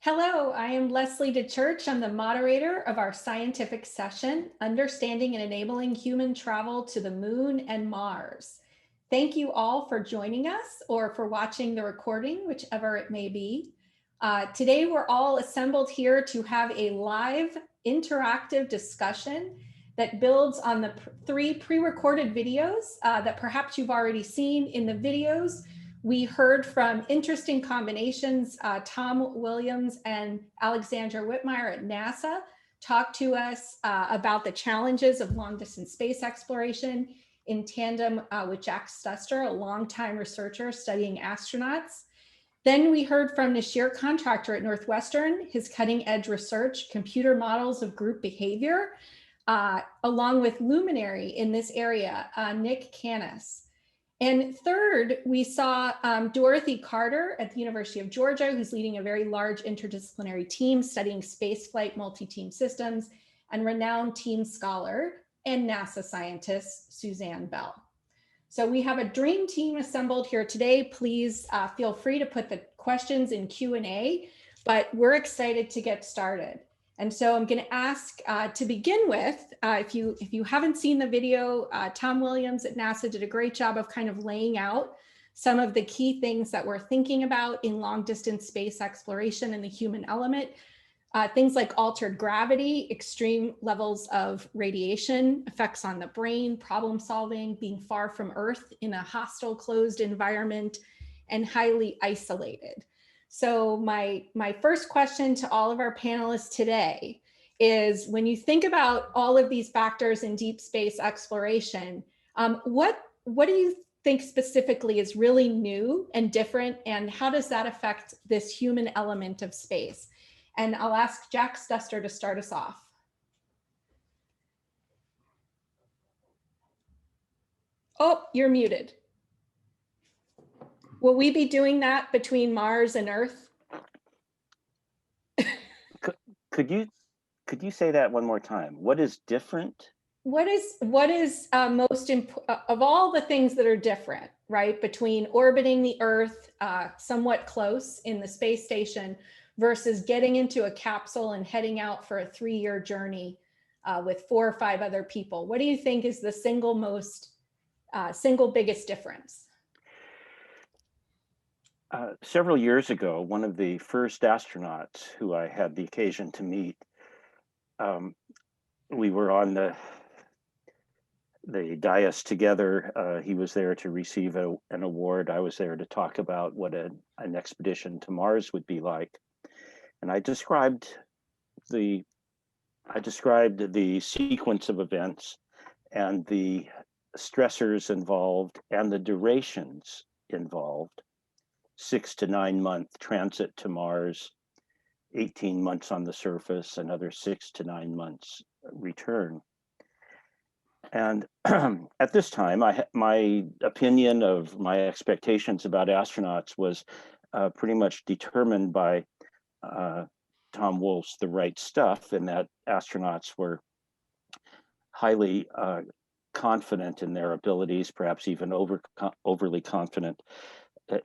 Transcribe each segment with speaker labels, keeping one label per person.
Speaker 1: Hello, I am Leslie DeChurch. I'm the moderator of our scientific session, Understanding and Enabling Human Travel to the Moon and Mars. Thank you all for joining us or for watching the recording, whichever it may be. Today, we're all assembled here to have a live interactive discussion that builds on the three pre-recorded videos that perhaps you've already seen. In the videos, we heard from interesting combinations. Tom Williams and Alexandra Whitmire at NASA talked to us about the challenges of long distance space exploration in tandem with Jack Stuster, a longtime researcher studying astronauts. Then we heard from Noshir, contractor at Northwestern, his cutting edge research, computer models of group behavior, along with luminary in this area, Nick Canis. And third, we saw Dorothy Carter at the University of Georgia, who's leading a very large interdisciplinary team studying spaceflight multi-team systems, and renowned team scholar and NASA scientist, Suzanne Bell. So we have a dream team assembled here today. Please feel free to put the questions in Q&A, but we're excited to get started. And so I'm going to ask to begin with, if you haven't seen the video, Tom Williams at NASA did a great job of kind of laying out some of the key things that we're thinking about in long distance space exploration and the human element. Things like altered gravity, extreme levels of radiation, effects on the brain, problem solving, being far from Earth in a hostile closed environment, and highly isolated. So my first question to all of our panelists today is, when you think about all of these factors in deep space exploration, what do you think specifically is really new and different, and how does that affect this human element of space? And I'll ask Jack Stuster to start us off. Oh, you're muted. Will we be doing that between Mars and Earth?
Speaker 2: Could you say that one more time? What is different?
Speaker 1: What is most of all the things that are different, right, between orbiting the Earth somewhat close in the space station versus getting into a capsule and heading out for a 3-year journey with 4 or 5 other people? What do you think is the single biggest difference?
Speaker 2: Several years ago, one of the first astronauts who I had the occasion to meet, we were on the dais together. He was there to receive an award. I was there to talk about what an expedition to Mars would be like. And I described the sequence of events and the stressors involved and the durations involved. 6 to 9 month transit to Mars, 18 months on the surface, another 6 to 9 months return. And at this time, my opinion of my expectations about astronauts was pretty much determined by Tom Wolfe's The Right Stuff, in that astronauts were highly confident in their abilities, perhaps even overly confident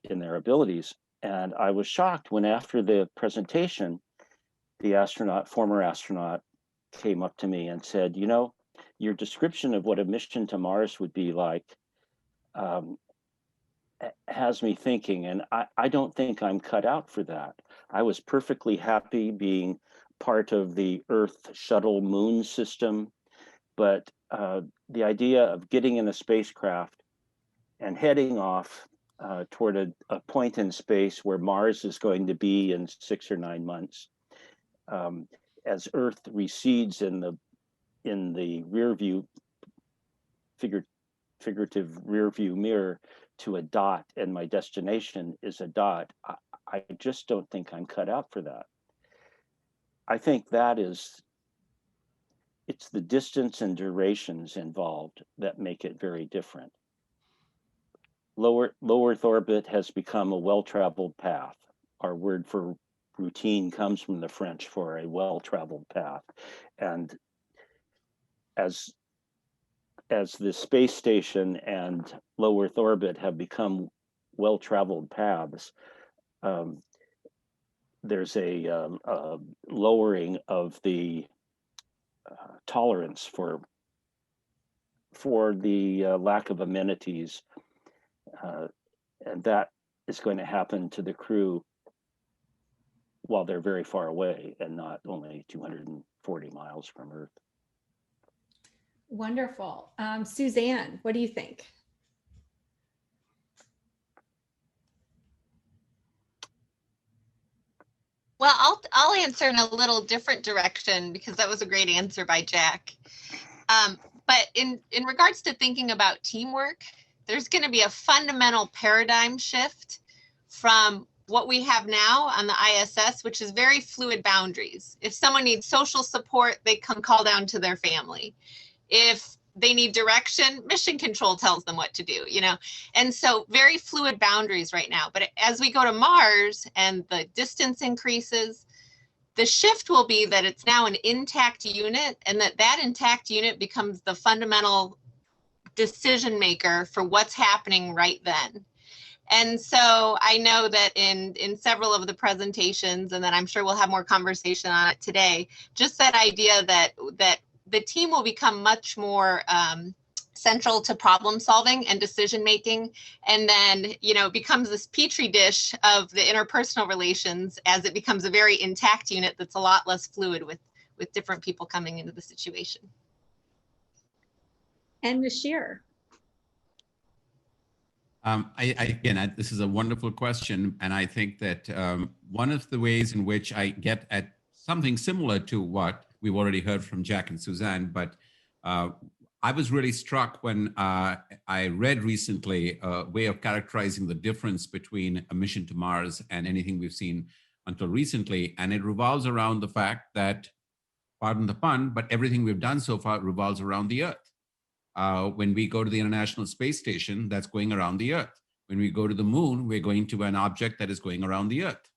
Speaker 2: in their abilities. And I was shocked when, after the presentation, the former astronaut came up to me and said, "You know, your description of what a mission to Mars would be like has me thinking, and I don't think I'm cut out for that. I was perfectly happy being part of the Earth shuttle moon system, but the idea of getting in a spacecraft and heading off toward a point in space where Mars is going to be in 6 or 9 months, as Earth recedes in the rear view, figurative rear view mirror, to a dot, and my destination is a dot. I just don't think I'm cut out for that." I think it's the distance and durations involved that make it very different. Low Earth orbit has become a well-traveled path. Our word for routine comes from the French for a well-traveled path. And as the space station and low Earth orbit have become well-traveled paths, there's a lowering of the tolerance for the lack of amenities, and that is going to happen to the crew while they're very far away and not only 240 miles from Earth.
Speaker 1: Wonderful. Suzanne, what do you think?
Speaker 3: Well, I'll answer in a little different direction because that was a great answer by Jack. But in regards to thinking about teamwork, there's going to be a fundamental paradigm shift from what we have now on the ISS, which is very fluid boundaries. If someone needs social support, they can call down to their family. If they need direction, mission control tells them what to do, you know? And so very fluid boundaries right now. But as we go to Mars and the distance increases, the shift will be that it's now an intact unit, and that intact unit becomes the fundamental decision maker for what's happening right then. And so I know that in several of the presentations, and then I'm sure we'll have more conversation on it today, just that idea that the team will become much more central to problem solving and decision making, and then, you know, becomes this petri dish of the interpersonal relations as it becomes a very intact unit that's a lot less fluid with different people coming into the situation.
Speaker 1: And Noshir.
Speaker 4: This is a wonderful question, and I think that one of the ways in which I get at something similar to what we've already heard from Jack and Suzanne, but I was really struck when I read recently a way of characterizing the difference between a mission to Mars and anything we've seen until recently, and it revolves around the fact that, pardon the pun, but everything we've done so far revolves around the Earth. When we go to the International Space Station, that's going around the Earth. When we go to the moon, we're going to an object that is going around the Earth.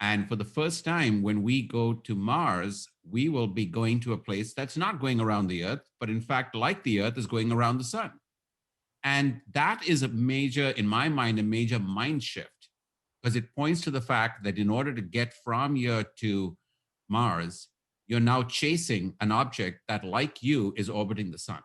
Speaker 4: And for the first time, when we go to Mars, we will be going to a place that's not going around the Earth, but in fact, like the Earth, is going around the sun. And that is a major, in my mind, a major mind shift, because it points to the fact that in order to get from here to Mars, you're now chasing an object that, like you, is orbiting the sun.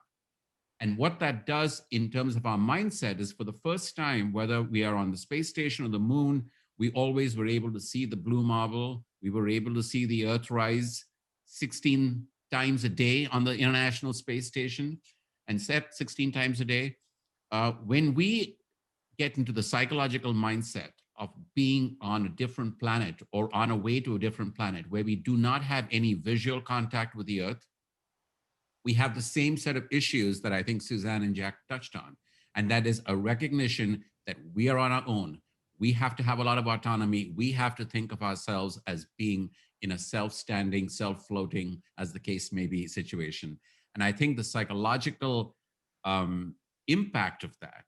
Speaker 4: And what that does in terms of our mindset is, for the first time, whether we are on the space station or the moon, we always were able to see the blue marble. We were able to see the Earth rise 16 times a day on the International Space Station and set 16 times a day. When we get into the psychological mindset of being on a different planet or on a way to a different planet where we do not have any visual contact with the Earth, we have the same set of issues that I think Suzanne and Jack touched on. And that is a recognition that we are on our own. We have to have a lot of autonomy. We have to think of ourselves as being in a self-standing, self-floating, as the case may be, situation. And I think the psychological impact of that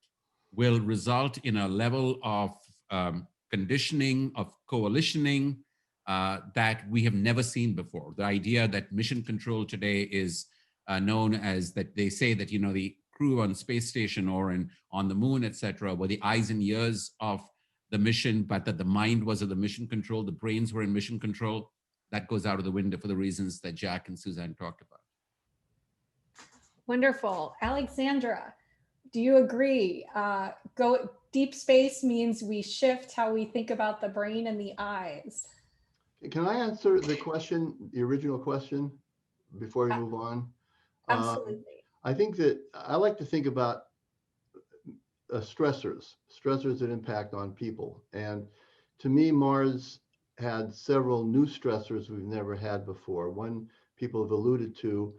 Speaker 4: will result in a level of conditioning, of coalitioning that we have never seen before. The idea that mission control today is known as, that they say that, you know, the crew on the space station or on the moon, et cetera, were the eyes and ears of the mission, but that the mind was of the mission control, the brains were in mission control. That goes out of the window for the reasons that Jack and Suzanne talked about.
Speaker 1: Wonderful. Alexandra, do you agree? Go deep space means we shift how we think about the brain and the eyes.
Speaker 5: Can I answer the question, the original question, before we move on?
Speaker 1: Absolutely.
Speaker 5: I think that I like to think about stressors that impact on people. And to me, Mars had several new stressors we've never had before. One people have alluded to,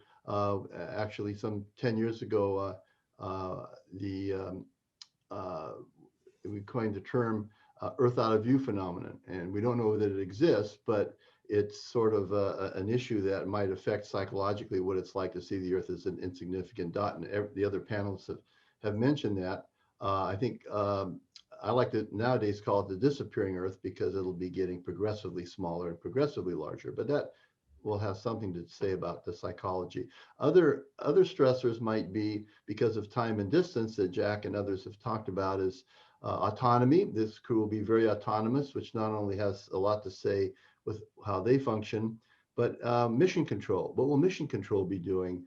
Speaker 5: actually some 10 years ago, we coined the term Earth out of view phenomenon. And we don't know that it exists, but it's sort of an issue that might affect psychologically what it's like to see the Earth as an insignificant dot. And the other panelists have mentioned that. I think I like to nowadays call it the disappearing Earth, because it'll be getting progressively smaller and progressively larger. But that will have something to say about the psychology. Other stressors might be because of time and distance that Jack and others have talked about, is Autonomy, this crew will be very autonomous, which not only has a lot to say with how they function, but mission control. What will mission control be doing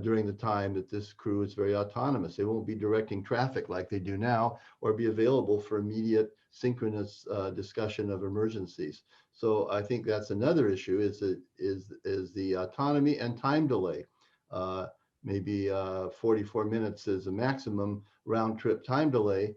Speaker 5: during the time that this crew is very autonomous? They won't be directing traffic like they do now, or be available for immediate synchronous discussion of emergencies. So I think that's another issue, is the autonomy and time delay. Maybe 44 minutes is a maximum round trip time delay,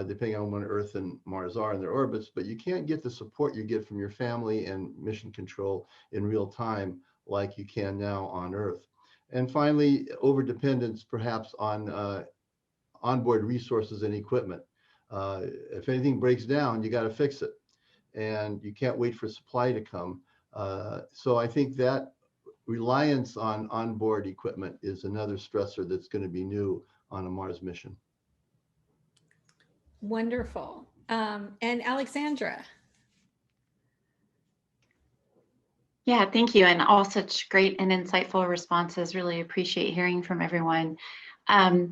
Speaker 5: depending on when Earth and Mars are in their orbits, but you can't get the support you get from your family and mission control in real time like you can now on Earth. And finally, overdependence perhaps on onboard resources and equipment. If anything breaks down, you got to fix it, and you can't wait for supply to come. So I think that reliance on onboard equipment is another stressor that's going to be new on a Mars mission.
Speaker 1: Wonderful. And Alexandra.
Speaker 6: Yeah, thank you. And all such great and insightful responses. Really appreciate hearing from everyone. I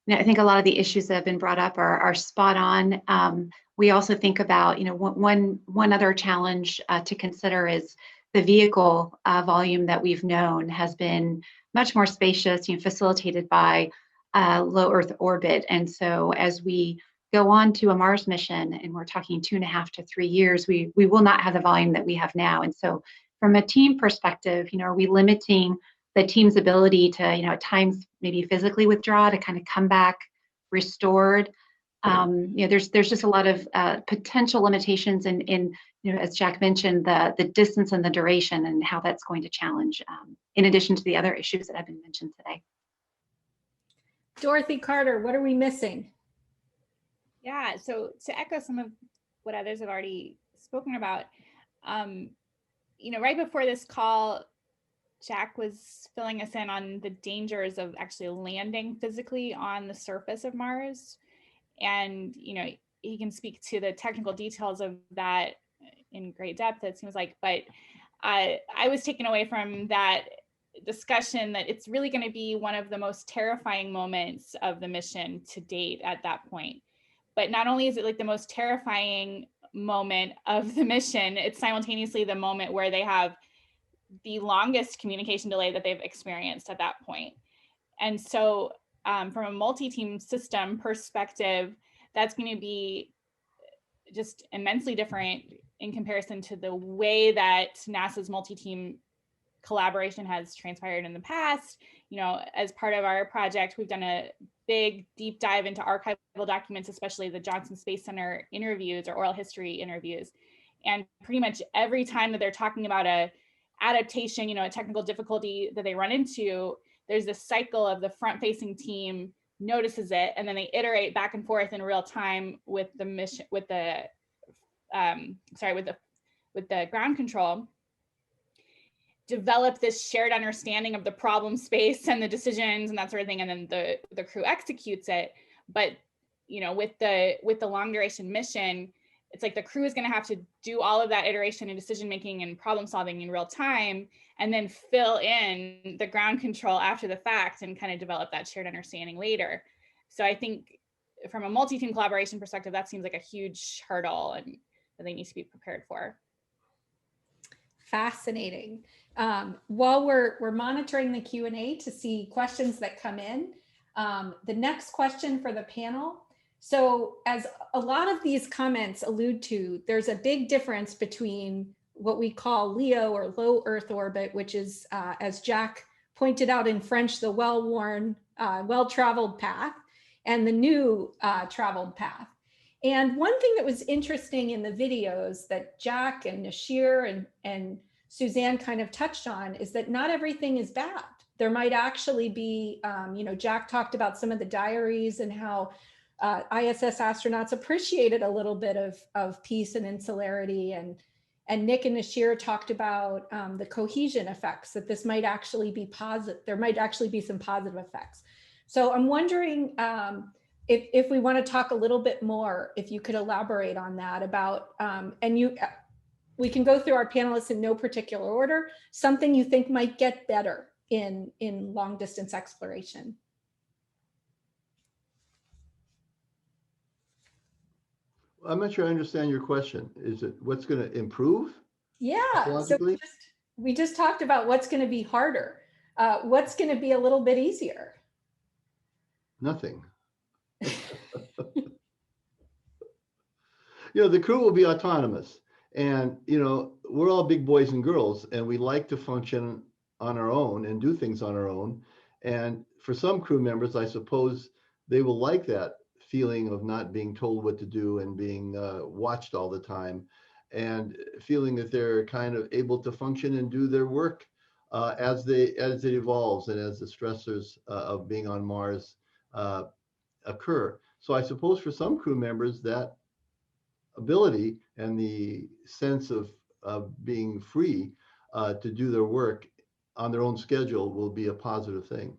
Speaker 6: think a lot of the issues that have been brought up are spot on. We also think about, one other challenge to consider is the vehicle volume that we've known has been much more spacious, facilitated by low Earth orbit. And so as we go on to a Mars mission, and we're talking 2.5 to 3 years, we will not have the volume that we have now. And so from a team perspective, are we limiting the team's ability to, at times maybe physically withdraw to kind of come back restored? There's just a lot of potential limitations in as Jack mentioned, the distance and the duration and how that's going to challenge, in addition to the other issues that have been mentioned today.
Speaker 1: Dorothy Carter, what are we missing?
Speaker 7: Yeah, so to echo some of what others have already spoken about, right before this call, Jack was filling us in on the dangers of actually landing physically on the surface of Mars. And, he can speak to the technical details of that in great depth, it seems like. But I was taken away from that discussion that it's really going to be one of the most terrifying moments of the mission to date at that point. But not only is it like the most terrifying moment of the mission, it's simultaneously the moment where they have the longest communication delay that they've experienced at that point. And so from a multi-team system perspective, that's going to be just immensely different in comparison to the way that NASA's multi-team collaboration has transpired in the past. As part of our project, we've done a big deep dive into archival documents, especially the Johnson Space Center interviews or oral history interviews. And pretty much every time that they're talking about a adaptation, a technical difficulty that they run into, there's this cycle of the front-facing team notices it, and then they iterate back and forth in real time with the mission, with the ground control, develop this shared understanding of the problem space and the decisions and that sort of thing, and then the crew executes it. But with the long duration mission, it's like the crew is going to have to do all of that iteration and decision making and problem solving in real time, and then fill in the ground control after the fact and kind of develop that shared understanding later. So I think from a multi-team collaboration perspective, that seems like a huge hurdle and that they need to be prepared for.
Speaker 1: Fascinating. While we're monitoring the Q&A to see questions that come in, the next question for the panel. So as a lot of these comments allude to, there's a big difference between what we call LEO or low Earth orbit, which is, as Jack pointed out in French, the well-worn, well-traveled path, and the new traveled path. And one thing that was interesting in the videos that Jack and Noshir and Suzanne kind of touched on is that not everything is bad. There might actually be, Jack talked about some of the diaries and how ISS astronauts appreciated a little bit of peace and insularity, and Nick and Noshir talked about the cohesion effects, that this might actually be positive. There might actually be some positive effects. So I'm wondering if we want to talk a little bit more, if you could elaborate on that about, we can go through our panelists in no particular order, something you think might get better in long distance exploration.
Speaker 5: I'm not sure I understand your question. Is it what's going to improve
Speaker 1: Yeah, so
Speaker 5: psychologically?
Speaker 1: we just talked about what's going to be harder. What's going to be a little bit easier?
Speaker 5: Nothing. The crew will be autonomous, and we're all big boys and girls, and we like to function on our own and do things on our own. And for some crew members, I suppose they will like that feeling of not being told what to do and being watched all the time, and feeling that they're kind of able to function and do their work as it evolves and as the stressors of being on Mars occur. So I suppose for some crew members that ability and the sense of being free to do their work on their own schedule will be a positive thing.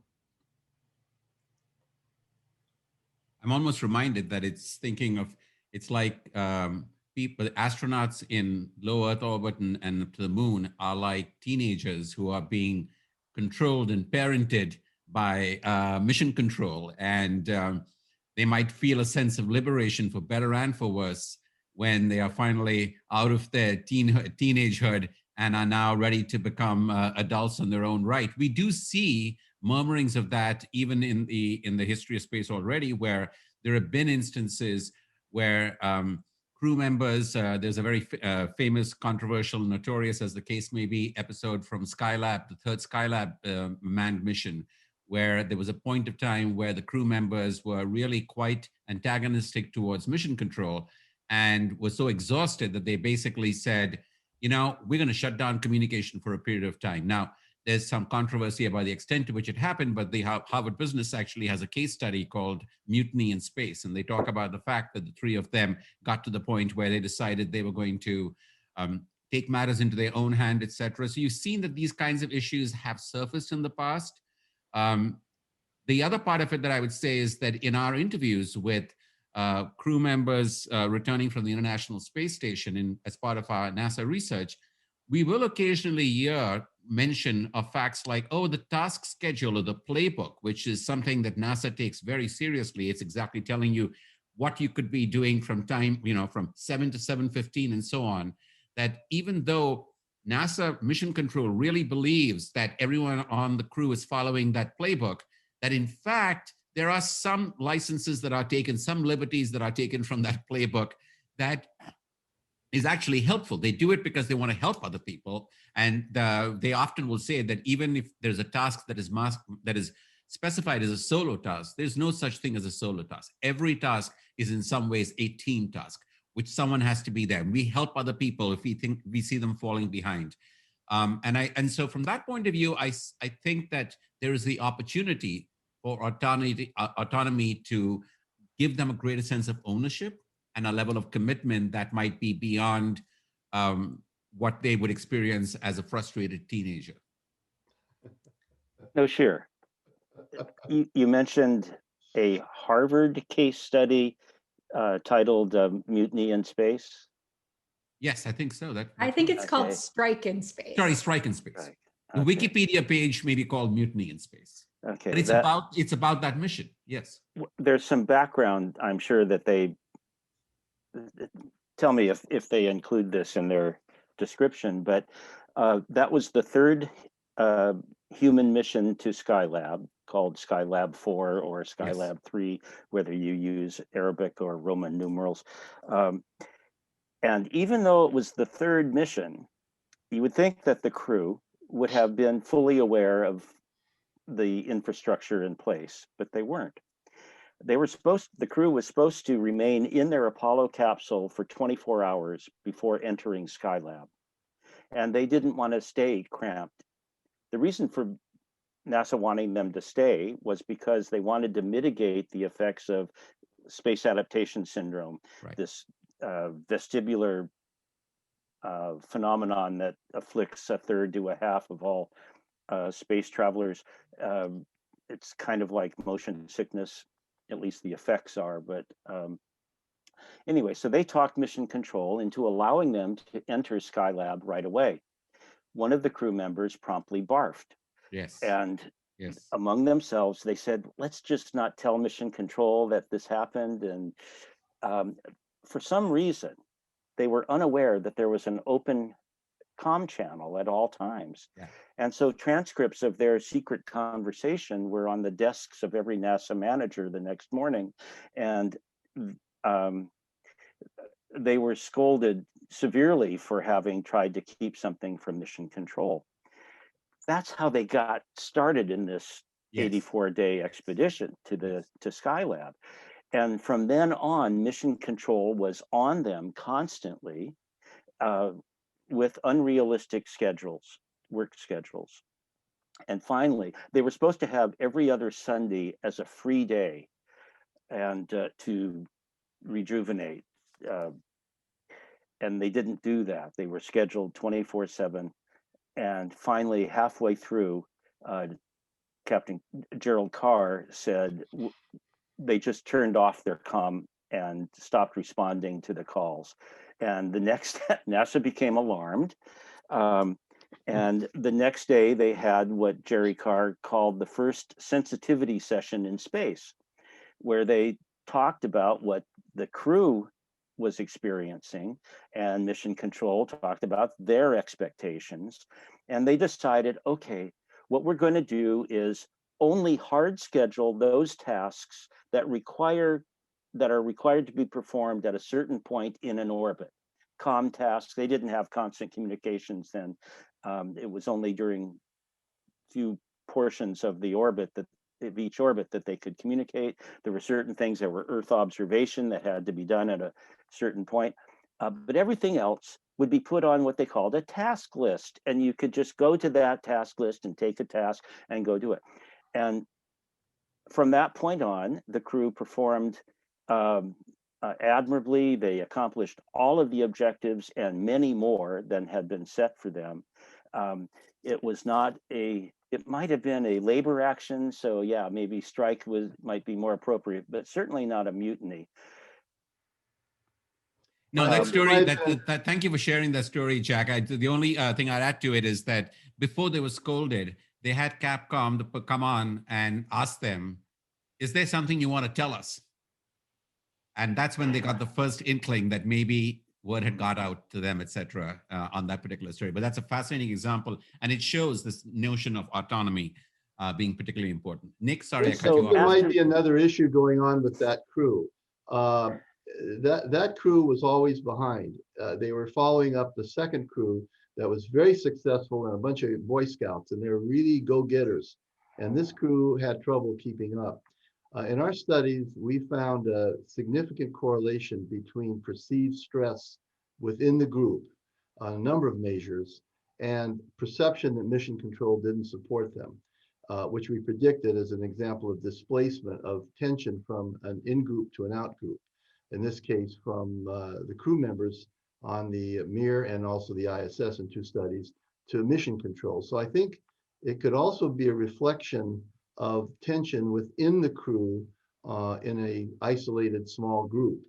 Speaker 4: I'm almost reminded that it's like people, astronauts in low Earth orbit and to the moon are like teenagers who are being controlled and parented by mission control. And they might feel a sense of liberation, for better and for worse, when they are finally out of their teenagehood and are now ready to become adults on their own right. We do see murmurings of that even in the history of space already, where there have been instances where crew members, there's a very famous, controversial, notorious as the case may be, episode from Skylab, the third Skylab manned mission, where there was a point of time where the crew members were really quite antagonistic towards mission control and were so exhausted that they basically said, we're going to shut down communication for a period of time. Now, there's some controversy about the extent to which it happened, but the Harvard Business actually has a case study called Mutiny in Space. And they talk about the fact that the three of them got to the point where they decided they were going to take matters into their own hand, et cetera. So you've seen that these kinds of issues have surfaced in the past. The other part of it that I would say is that in our interviews with crew members returning from the International Space Station as part of our NASA research, we will occasionally hear mention of facts like, the task schedule or the playbook, which is something that NASA takes very seriously. It's exactly telling you what you could be doing from time, from 7 to 7:15 and so on, that even though NASA mission control really believes that everyone on the crew is following that playbook, that in fact, there are some licenses that are taken, some liberties that are taken from that playbook that is actually helpful. They do it because they want to help other people. And they often will say that even if there's a task that is specified as a solo task, there's no such thing as a solo task. Every task is in some ways a team task, which someone has to be there. We help other people if we see them falling behind. And so from that point of view, I think that there is the opportunity for autonomy to give them a greater sense of ownership and a level of commitment that might be beyond what they would experience as a frustrated teenager.
Speaker 2: Noshir, you mentioned a Harvard case study titled Mutiny in Space.
Speaker 4: Yes, I think so.
Speaker 1: I think it's called Strike in Space.
Speaker 4: Sorry, Strike in Space.
Speaker 2: Right.
Speaker 4: The
Speaker 2: Okay.
Speaker 4: Wikipedia page may be called Mutiny in Space.
Speaker 2: Okay.
Speaker 4: But it's about that mission. Yes.
Speaker 2: There's some background, I'm sure, that they tell me if they include this in their description, but that was the third human mission to Skylab, called Skylab 4 or Skylab 3, whether you use Arabic or Roman numerals. And even though it was the third mission, you would think that the crew would have been fully aware of the infrastructure in place, but they weren't. The crew was supposed to remain in their Apollo capsule for 24 hours before entering Skylab. And they didn't want to stay cramped. The reason for NASA wanting them to stay was because they wanted to mitigate the effects of space adaptation syndrome,
Speaker 4: Right.
Speaker 2: This vestibular phenomenon that afflicts a third to a half of all space travelers. It's kind of like motion sickness, at least the effects are, but anyway, so they talked mission control into allowing them to enter Skylab right away. One of the crew members promptly barfed.
Speaker 4: Yes.
Speaker 2: And
Speaker 4: yes.
Speaker 2: among themselves, they said, let's just not tell mission control that this happened. And for some reason, they were unaware that there was an open comm channel at all times.
Speaker 4: Yeah.
Speaker 2: And so transcripts of their secret conversation were on the desks of every NASA manager the next morning. And they were scolded severely for having tried to keep something from mission control. That's how they got started in this 84-day expedition to Skylab. And from then on, mission control was on them constantly with unrealistic schedules, work schedules. And finally, they were supposed to have every other Sunday as a free day and to rejuvenate. And they didn't do that. They were scheduled 24/7. And finally, halfway through, Captain Gerald Carr said they just turned off their comm and stopped responding to the calls. And the next, NASA became alarmed. And the next day they had what Jerry Carr called the first sensitivity session in space, where they talked about what the crew was experiencing, and mission control talked about their expectations. And they decided, okay, what we're going to do is only hard schedule those tasks that are required to be performed at a certain point in an orbit. Comm tasks, they didn't have constant communications then. It was only during few portions of the orbit of each orbit that they could communicate. There were certain things that were Earth observation that had to be done at a certain point, but everything else would be put on what they called a task list, and you could just go to that task list and take a task and go do it. And from that point on, the crew performed admirably. They accomplished all of the objectives and many more than had been set for them. It was not it might have been a labor action. So yeah, maybe strike might be more appropriate, but certainly not a mutiny.
Speaker 4: No, that story, thank you for sharing that story, Jack. The only thing I'd add to it is that before they were scolded, they had Capcom to come on and ask them, is there something you want to tell us? And that's when they got the first inkling that maybe word had got out to them, et cetera, on that particular story. But that's a fascinating example. And it shows this notion of autonomy being particularly important. Nick, sorry, I cut you off.
Speaker 5: There might be another issue going on with that crew. That crew was always behind. They were following up the second crew that was very successful and a bunch of Boy Scouts, and they were really go-getters. And this crew had trouble keeping up. In our studies, we found a significant correlation between perceived stress within the group on a number of measures and perception that mission control didn't support them, which we predicted as an example of displacement of tension from an in-group to an out-group. In this case, from the crew members on the Mir and also the ISS in 2 studies to mission control. So I think it could also be a reflection of tension within the crew in a isolated small group,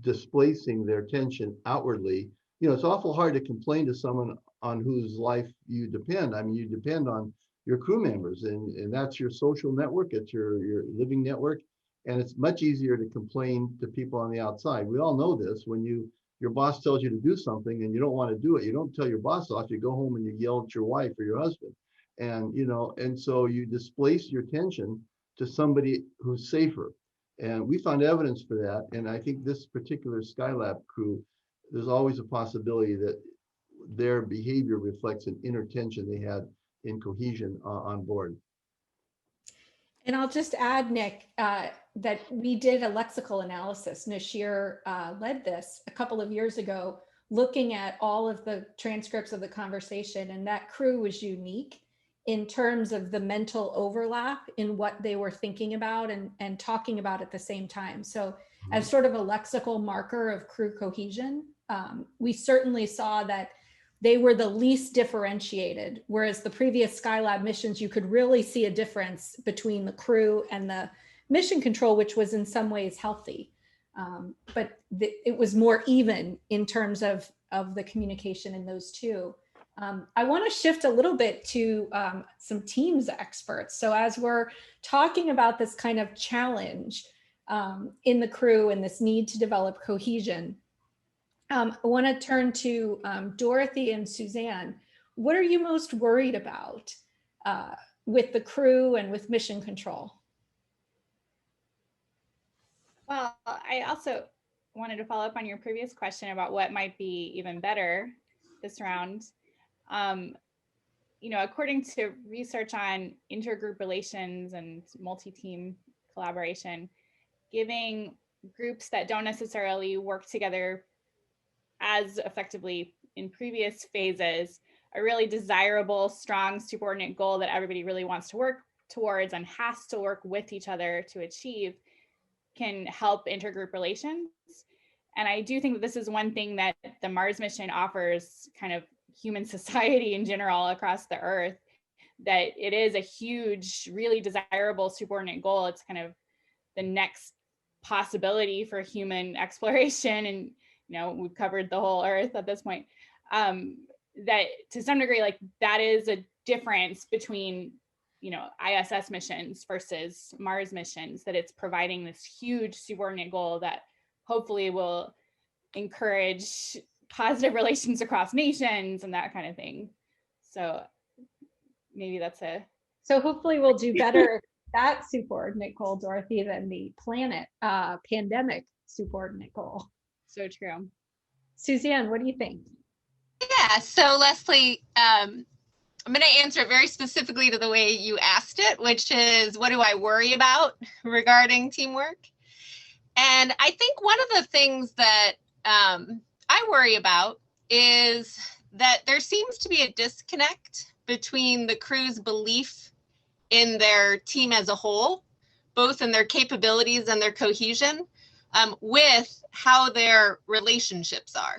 Speaker 5: displacing their tension outwardly. You know, it's awful hard to complain to someone on whose life you depend. I mean, you depend on your crew members, and that's your social network, it's your living network, and it's much easier to complain to people on the outside. We all know this. When your boss tells you to do something and you don't want to do it, you don't tell your boss off, you go home and you yell at your wife or your husband. And, you know, and so you displace your tension to somebody who's safer. And we found evidence for that. And I think this particular Skylab crew, there's always a possibility that their behavior reflects an inner tension they had in cohesion on board.
Speaker 1: And I'll just add, Nick, that we did a lexical analysis. Noshir led this a couple of years ago, looking at all of the transcripts of the conversation, and that crew was unique in terms of the mental overlap in what they were thinking about and talking about at the same time. So as sort of a lexical marker of crew cohesion, we certainly saw that they were the least differentiated, whereas the previous Skylab missions, you could really see a difference between the crew and the mission control, which was in some ways healthy. But it was more even in terms of the communication in those two. I want to shift a little bit to some teams experts. So as we're talking about this kind of challenge, in the crew and this need to develop cohesion. I want to turn to Dorothy and Suzanne. What are you most worried about with the crew and with mission control?
Speaker 7: Well, I also wanted to follow up on your previous question about what might be even better this round. You know, according to research on intergroup relations and multi-team collaboration, giving groups that don't necessarily work together as effectively in previous phases a really desirable, strong subordinate goal that everybody really wants to work towards and has to work with each other to achieve can help intergroup relations. And I do think that this is one thing that the Mars mission offers kind of human society in general across the Earth, that it is a huge, really desirable subordinate goal. It's kind of the next possibility for human exploration. And, you know, we've covered the whole Earth at this point. That to some degree, like that is a difference between, you know, ISS missions versus Mars missions, that it's providing this huge subordinate goal that hopefully will encourage positive relations across nations and that kind of thing. So maybe that's a...
Speaker 1: So hopefully we'll do better that subordinate goal, Dorothy, than the planet pandemic subordinate goal.
Speaker 7: So true.
Speaker 1: Suzanne, what do you think?
Speaker 3: Yeah, so Leslie, I'm going to answer it very specifically to the way you asked it, which is, what do I worry about regarding teamwork? And I think one of the things that I worry about is that there seems to be a disconnect between the crew's belief in their team as a whole, both in their capabilities and their cohesion, with how their relationships are.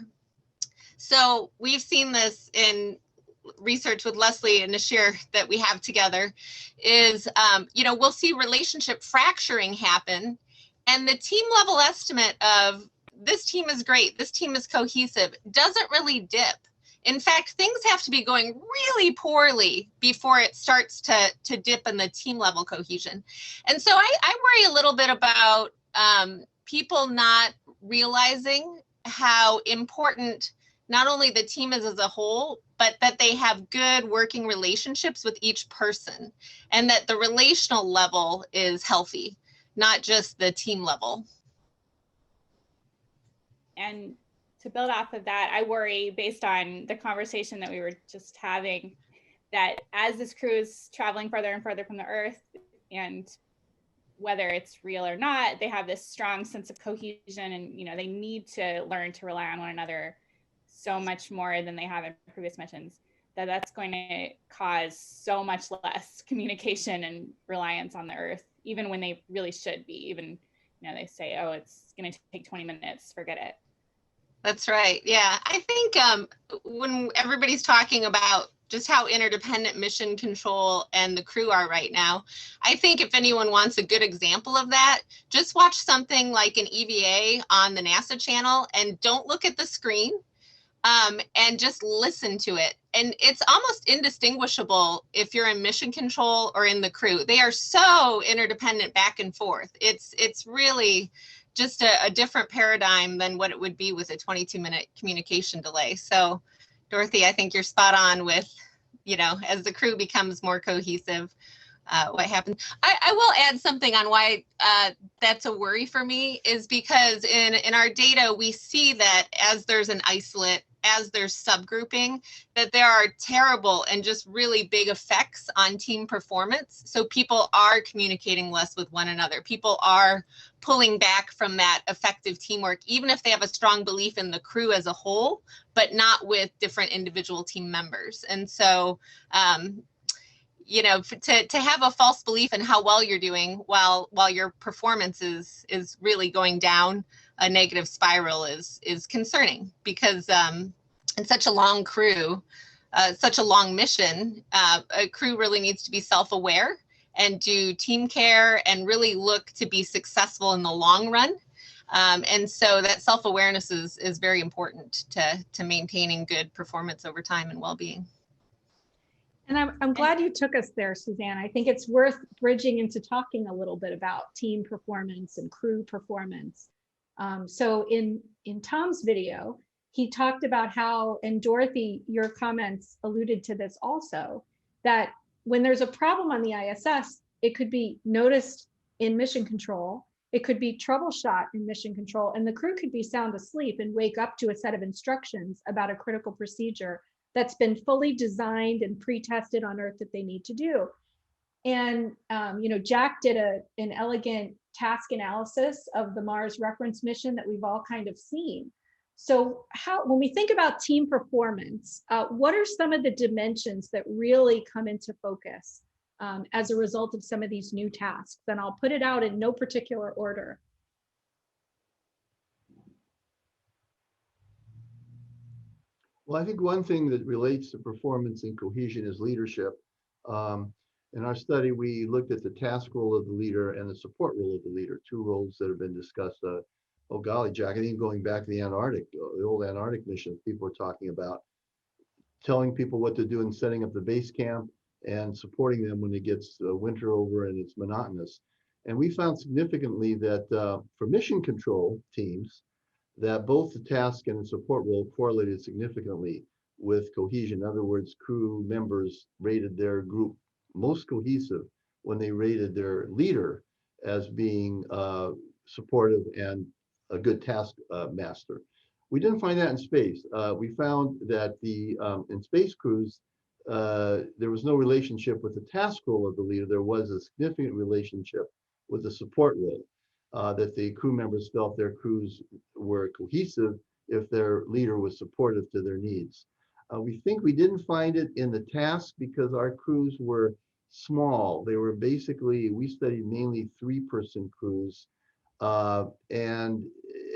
Speaker 3: So we've seen this in research with Leslie and Noshir that we have together is, you know, we'll see relationship fracturing happen, and the team level estimate of this team is great, this team is cohesive, doesn't really dip. In fact, things have to be going really poorly before it starts to dip in the team level cohesion. And so I worry a little bit about people not realizing how important not only the team is as a whole, but that they have good working relationships with each person, and that the relational level is healthy, not just the team level.
Speaker 7: And to build off of that, I worry, based on the conversation that we were just having, that as this crew is traveling further and further from the Earth, and whether it's real or not, they have this strong sense of cohesion, and, you know, they need to learn to rely on one another so much more than they have in previous missions, that's going to cause so much less communication and reliance on the Earth, even when they really should be. Even, you know, they say, oh, it's going to take 20 minutes, forget it.
Speaker 3: That's right. Yeah, I think when everybody's talking about just how interdependent mission control and the crew are right now, I think if anyone wants a good example of that, just watch something like an EVA on the NASA channel and don't look at the screen. And just listen to it. And it's almost indistinguishable if you're in mission control or in the crew. They are so interdependent back and forth. It's really just a different paradigm than what it would be with a 22-minute communication delay. So, Dorothy, I think you're spot on with, you know, as the crew becomes more cohesive, what happens. I will add something on why that's a worry for me, is because in our data, we see that as there's an isolate, as there's subgrouping, that there are terrible and just really big effects on team performance. So people are communicating less with one another. People are pulling back from that effective teamwork, even if they have a strong belief in the crew as a whole, but not with different individual team members. And so, you know, to have a false belief in how well you're doing while your performance is really going down a negative spiral is concerning, because in such a long crew, such a long mission, a crew really needs to be self-aware and do team care and really look to be successful in the long run. And so that self-awareness is very important to maintaining good performance over time and well-being.
Speaker 1: And I'm glad you took us there, Suzanne. I think it's worth bridging into talking a little bit about team performance and crew performance. So in Tom's video, he talked about how, and Dorothy, your comments alluded to this also, that when there's a problem on the ISS, it could be noticed in mission control, it could be troubleshot in mission control, and the crew could be sound asleep and wake up to a set of instructions about a critical procedure that's been fully designed and pre-tested on Earth that they need to do. And Jack did an elegant task analysis of the Mars reference mission that we've all kind of seen. So when we think about team performance, what are some of the dimensions that really come into focus as a result of some of these new tasks? And I'll put it out in no particular order.
Speaker 5: Well, I think one thing that relates to performance and cohesion is leadership. In our study, we looked at the task role of the leader and the support role of the leader, two roles that have been discussed. Oh golly, Jack, I think going back to the Antarctic, the old Antarctic mission, people were talking about telling people what to do and setting up the base camp and supporting them when it gets winter over and it's monotonous. And we found significantly that for mission control teams, that both the task and the support role correlated significantly with cohesion. In other words, crew members rated their group most cohesive when they rated their leader as being supportive and a good task master. We didn't find that in space. We found that in space crews, there was no relationship with the task role of the leader. There was a significant relationship with the support role. That the crew members felt their crews were cohesive if their leader was supportive to their needs. We think we didn't find it in the task because our crews were small. They were basically, we studied mainly 3-person crews, and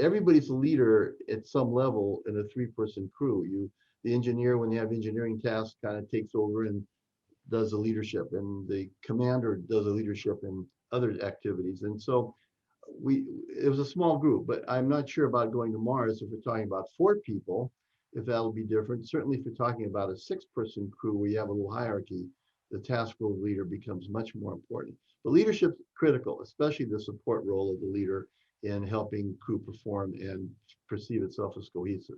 Speaker 5: everybody's a leader at some level in a 3-person crew. The engineer, when they have engineering tasks, kind of takes over and does the leadership, and the commander does the leadership in other activities. And so it was a small group, but I'm not sure about going to Mars if we're talking about 4 people, if that'll be different. Certainly if you're talking about a 6-person crew where you have a little hierarchy, the task role leader becomes much more important. But leadership's critical, especially the support role of the leader in helping crew perform and perceive itself as cohesive.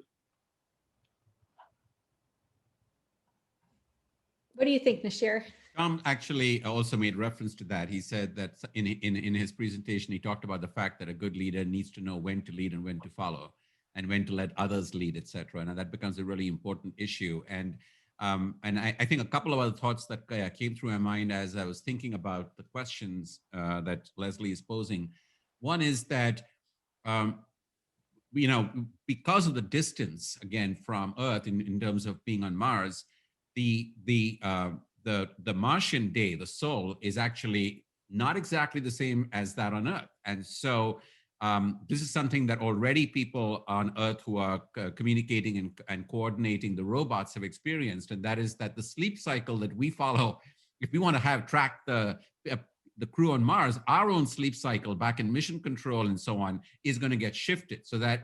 Speaker 1: What do you think, Noshir?
Speaker 4: Tom actually also made reference to that. He said that in his presentation, he talked about the fact that a good leader needs to know when to lead and when to follow, and when to let others lead, et cetera. And that becomes a really important issue. And I think a couple of other thoughts that came through my mind as I was thinking about the questions that Leslie is posing. One is that, because of the distance, again, from Earth in terms of being on Mars, the Martian day, the sol, is actually not exactly the same as that on Earth. And so this is something that already people on Earth who are communicating and coordinating the robots have experienced, and that is that the sleep cycle that we follow, if we want to track the crew on Mars, our own sleep cycle back in mission control and so on is going to get shifted so that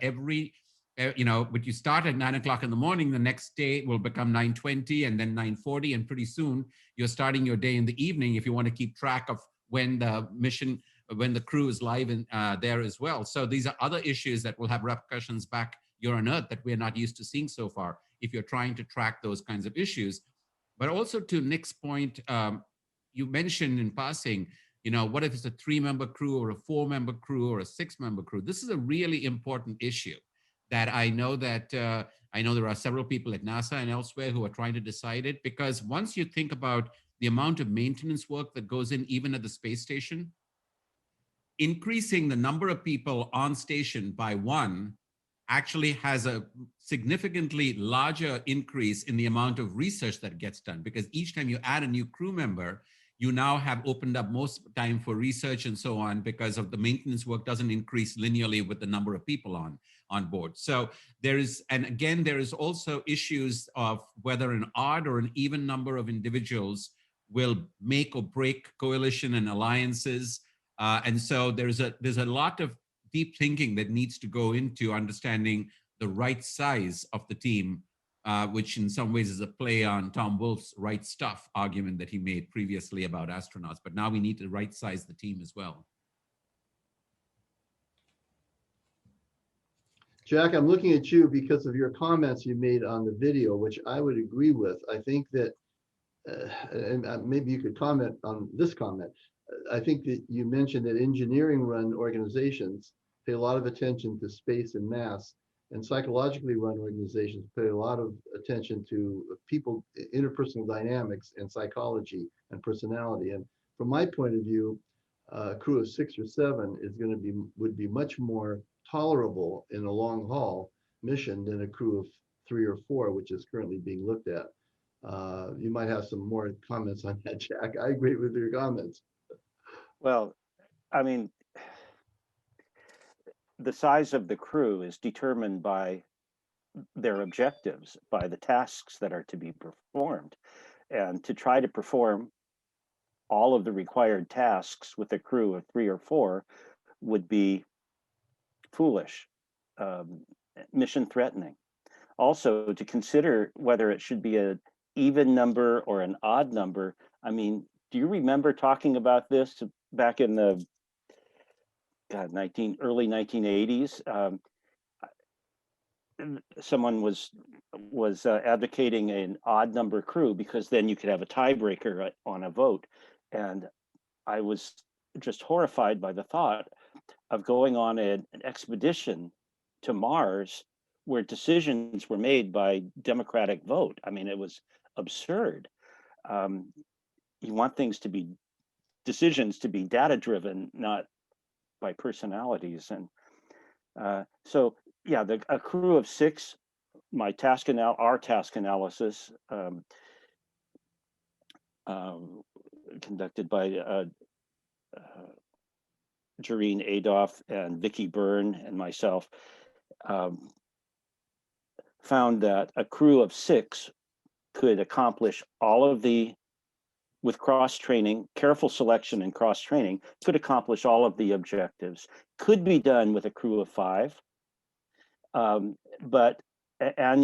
Speaker 4: but you start at 9 o'clock in the morning, the next day will become 9:20 and then 9:40. And pretty soon you're starting your day in the evening if you want to keep track of when the crew is live in there as well. So these are other issues that will have repercussions back here on Earth that we're not used to seeing so far if you're trying to track those kinds of issues. But also to Nick's point, you mentioned in passing, what if it's a 3-member crew or a 4-member crew or a 6-member crew? This is a really important issue that I know there are several people at NASA and elsewhere who are trying to decide it, because once you think about the amount of maintenance work that goes in, even at the space station, increasing the number of people on station by 1 actually has a significantly larger increase in the amount of research that gets done, because each time you add a new crew member, you now have opened up most time for research and so on, because of the maintenance work doesn't increase linearly with the number of people on board. So there is also issues of whether an odd or an even number of individuals will make or break coalition and alliances. And so there's a lot of deep thinking that needs to go into understanding the right size of the team which in some ways is a play on Tom Wolfe's right stuff argument that he made previously about astronauts. But now we need to right size the team as well.
Speaker 5: Jack, I'm looking at you because of your comments you made on the video, which I would agree with. I think that, and maybe you could comment on this comment. I think that you mentioned that engineering run organizations pay a lot of attention to space and mass, and psychologically run organizations pay a lot of attention to people, interpersonal dynamics and psychology and personality. And from my point of view, a crew of 6 or 7 is going to be, would be much more tolerable in a long haul mission than a crew of 3 or 4, which is currently being looked at. You might have some more comments on that, Jack. I agree with your comments.
Speaker 2: Well, I mean, the size of the crew is determined by their objectives, by the tasks that are to be performed. And to try to perform all of the required tasks with a crew of 3 or 4 would be foolish, mission threatening. Also, to consider whether it should be an even number or an odd number. I mean, do you remember talking about this back in the early 1980s? Someone was advocating an odd number crew because then you could have a tiebreaker on a vote. And I was just horrified by the thought of going on an expedition to Mars where decisions were made by democratic vote. I mean, it was absurd. You want things to be, decisions to be data driven, not by personalities. And so, yeah, a crew of 6, our task analysis conducted by Jareen Adolph and Vicki Byrne and myself, found that a crew of 6 could accomplish all of the, with cross-training, careful selection and cross-training, could accomplish all of the objectives. Could be done with a crew of 5, and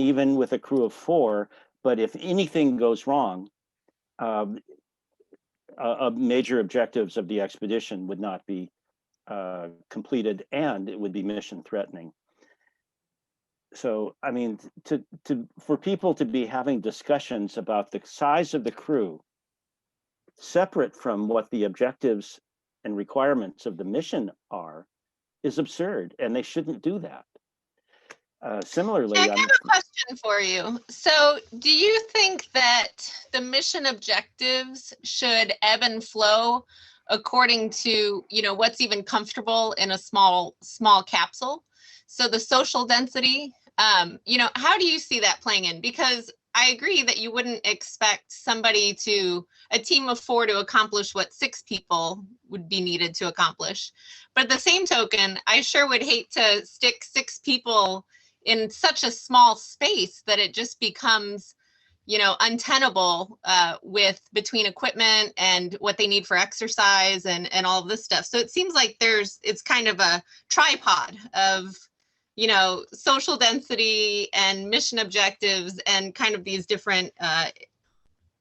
Speaker 2: even with a crew of 4, but if anything goes wrong, major objectives of the expedition would not be completed, and it would be mission threatening. So, I mean, for people to be having discussions about the size of the crew, separate from what the objectives and requirements of the mission are, is absurd, and they shouldn't do that. Similarly,
Speaker 3: Jack, I have a question for you. So do you think that the mission objectives should ebb and flow according to, you know, what's even comfortable in a small capsule? So the social density, you know, how do you see that playing in? Because I agree that you wouldn't expect somebody to, a team of 4 to accomplish what 6 people would be needed to accomplish. But at the same token, I sure would hate to stick 6 people in such a small space that it just becomes, you know, untenable with between equipment and what they need for exercise and all of this stuff. So it seems like it's kind of a tripod of, you know, social density and mission objectives and kind of these different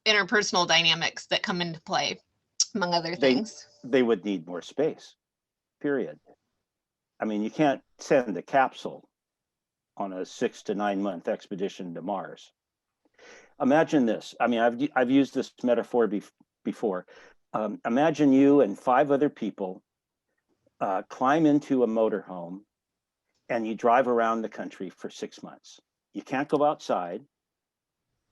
Speaker 3: interpersonal dynamics that come into play, among other things.
Speaker 2: They would need more space, period. I mean, you can't send a capsule on a 6 to 9 month expedition to Mars. Imagine this. I mean, I've used this metaphor before. Imagine you and 5 other people climb into a motorhome and you drive around the country for 6 months. You can't go outside.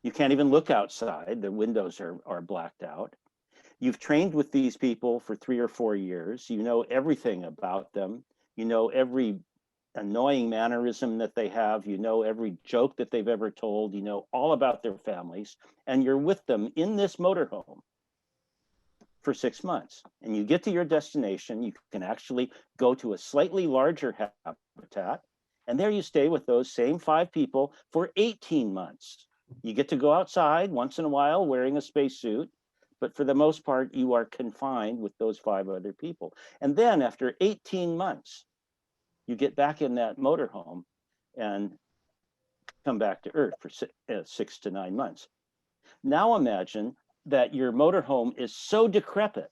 Speaker 2: You can't even look outside. The windows are blacked out. You've trained with these people for 3 or 4 years. You know everything about them. You know every annoying mannerism that they have. You know every joke that they've ever told. You know all about their families. And you're with them in this motorhome for 6 months. And you get to your destination. You can actually go to a slightly larger habitat. And there you stay with those same 5 people for 18 months. You get to go outside once in a while wearing a spacesuit, but for the most part, you are confined with those 5 other people. And then after 18 months, you get back in that motorhome and come back to Earth for 6 to 9 months. Now imagine that your motorhome is so decrepit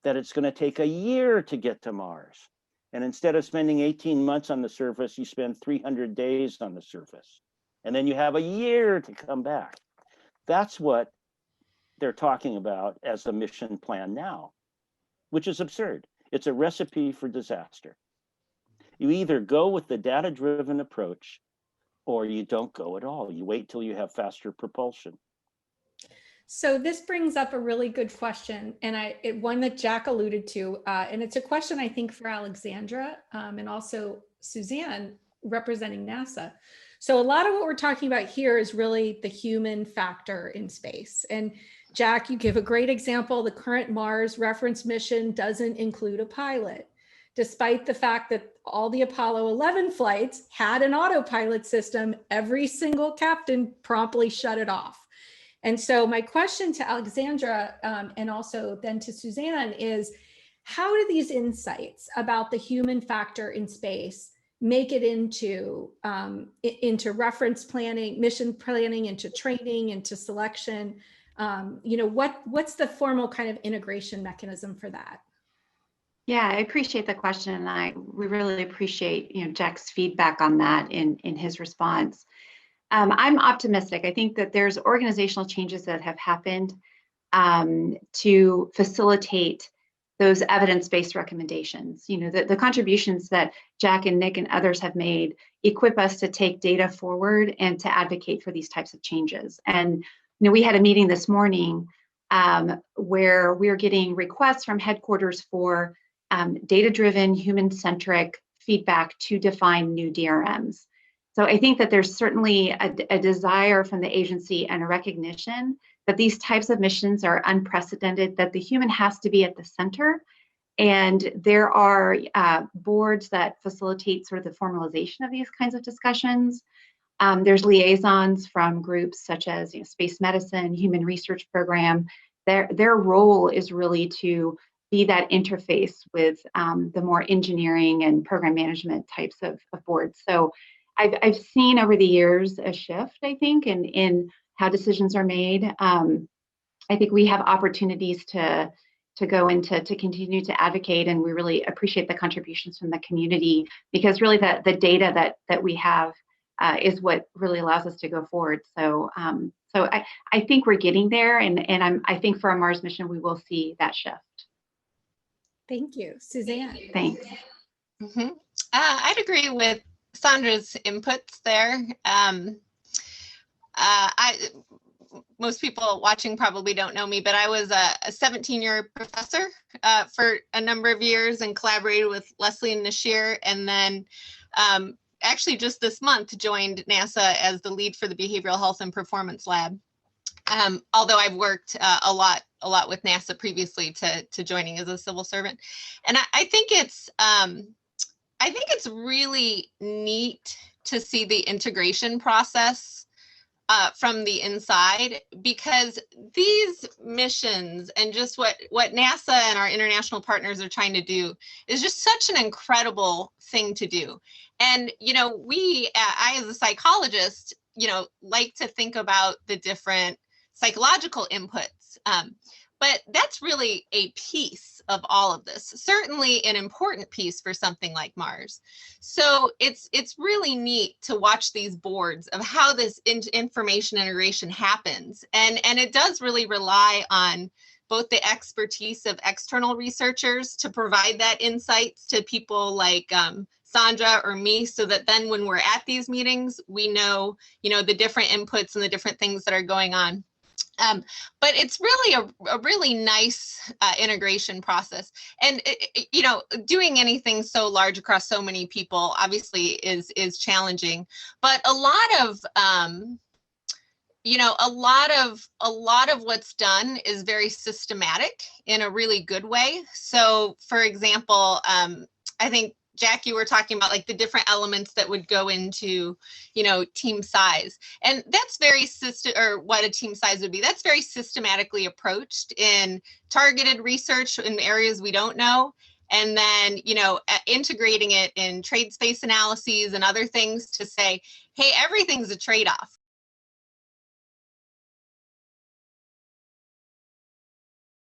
Speaker 2: that it's going to take a year to get to Mars. And instead of spending 18 months on the surface, you spend 300 days on the surface. And then you have a year to come back. That's what they're talking about as a mission plan now, which is absurd. It's a recipe for disaster. You either go with the data-driven approach or you don't go at all. You wait till you have faster propulsion.
Speaker 1: So this brings up a really good question, and one that Jack alluded to, and it's a question I think for Alexandra and also Suzanne representing NASA. So a lot of what we're talking about here is really the human factor in space. And Jack, you give a great example. The current Mars reference mission doesn't include a pilot, despite the fact that all the Apollo 11 flights had an autopilot system. Every single captain promptly shut it off. And so my question to Alexandra and also then to Suzanne is, how do these insights about the human factor in space make it into reference planning, mission planning, into training, into selection? What's the formal kind of integration mechanism for that?
Speaker 6: Yeah, I appreciate the question, and we really appreciate Jack's feedback on that in his response. I'm optimistic. I think that there's organizational changes that have happened to facilitate those evidence-based recommendations. The contributions that Jack and Nick and others have made equip us to take data forward and to advocate for these types of changes. And we had a meeting this morning where we're getting requests from headquarters for data-driven, human-centric feedback to define new DRMs. So I think that there's certainly a desire from the agency and a recognition that these types of missions are unprecedented, that the human has to be at the center. And there are boards that facilitate sort of the formalization of these kinds of discussions. There's liaisons from groups such as Space Medicine, Human Research Program. Their role is really to be that interface with the more engineering and program management types of boards. So I've seen over the years a shift, I think, in how decisions are made. I think we have opportunities to go into to continue to advocate, and we really appreciate the contributions from the community, because really the data that we have is what really allows us to go forward. So I think we're getting there, and I think for our Mars mission we will see that shift.
Speaker 1: Thank you, Suzanne.
Speaker 6: Thanks.
Speaker 3: Mm-hmm. I'd agree with Sandra's inputs there. Most people watching probably don't know me, but I was a 17-year professor for a number of years and collaborated with Leslie and Noshir, and then actually just this month joined NASA as the lead for the Behavioral Health and Performance Lab. Although I've worked a lot with NASA previously to joining as a civil servant, and I think it's really neat to see the integration process from the inside, because these missions and just what NASA and our international partners are trying to do is just such an incredible thing to do. And I as a psychologist, like to think about the different psychological inputs. But that's really a piece of all of this, certainly an important piece for something like Mars. So it's really neat to watch these boards of how this information integration happens. And it does really rely on both the expertise of external researchers to provide that insights to people like Sandra or me, so that then when we're at these meetings, we know, the different inputs and the different things that are going on. But it's really a really nice integration process, and doing anything so large across so many people obviously is challenging. But a lot of what's done is very systematic in a really good way. So, for example, I think Jack, you were talking about like the different elements that would go into, team size, and that's very what a team size would be. That's very systematically approached in targeted research in areas we don't know, and then, you know, integrating it in trade space analyses and other things to say, hey, everything's a trade-off.